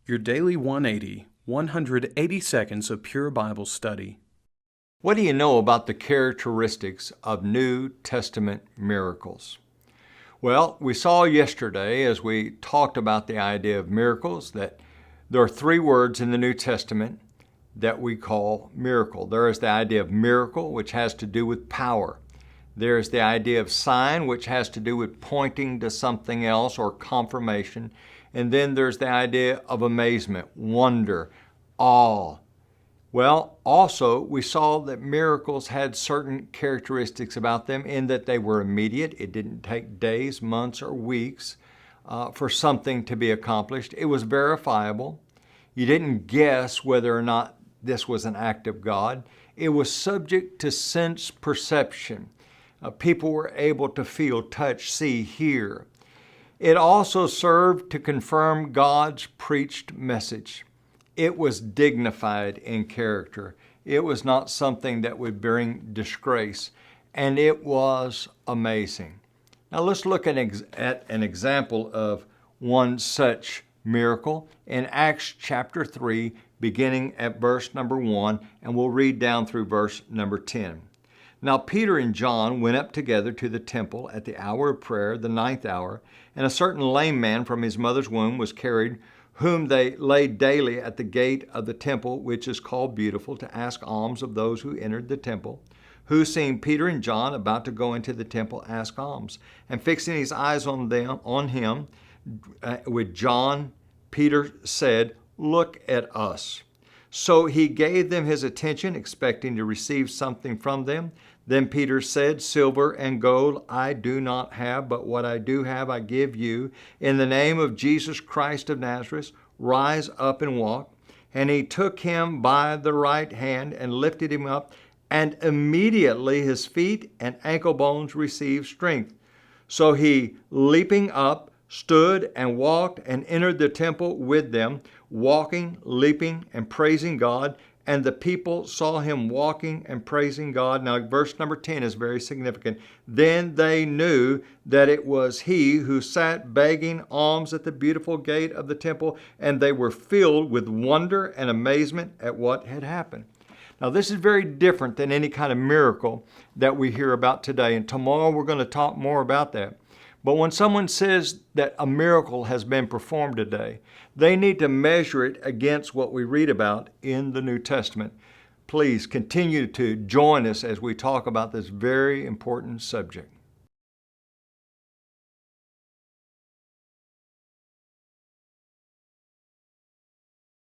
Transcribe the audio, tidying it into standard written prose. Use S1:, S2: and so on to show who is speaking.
S1: Your Daily 180, 180 seconds of pure Bible study.
S2: What do you know about the characteristics of New Testament miracles? Well, we saw yesterday as we talked about the idea of miracles that there are three words in the New Testament that we call miracle. There is the idea of miracle, which has to do with power. There is the idea of sign, which has to do with pointing to something else or confirmation. And then there's the idea of amazement, wonder, awe. Well, also, we saw that miracles had certain characteristics about them in that they were immediate. It didn't take days, months, or weeks for something to be accomplished. It was verifiable. You didn't guess whether or not this was an act of God. It was subject to sense perception. People were able to feel, touch, see, hear. It also served to confirm God's preached message. It was dignified in character. It was not something that would bring disgrace. And it was amazing. Now let's look at an example of one such miracle in Acts chapter 3, beginning at verse number 1, and we'll read down through verse number 10. Now Peter and John went up together to the temple at the hour of prayer, the 9th hour, and a certain lame man from his mother's womb was carried, whom they laid daily at the gate of the temple, which is called Beautiful, to ask alms of those who entered the temple, who, seeing Peter and John about to go into the temple, asked alms. And fixing his eyes on him, with John, Peter said, "Look at us." So he gave them his attention, expecting to receive something from them. Then Peter said, "Silver and gold I do not have, but what I do have I give you. In the name of Jesus Christ of Nazareth, rise up and walk." And he took him by the right hand and lifted him up, and immediately his feet and ankle bones received strength. So he, leaping up, stood and walked and entered the temple with them, walking, leaping, and praising God. And the people saw him walking and praising God. Now, verse number 10 is very significant. Then they knew that it was he who sat begging alms at the beautiful gate of the temple, and they were filled with wonder and amazement at what had happened. Now, this is very different than any kind of miracle that we hear about today, and tomorrow we're going to talk more about that. But when someone says that a miracle has been performed today, they need to measure it against what we read about in the New Testament. Please continue to join us as we talk about this very important subject.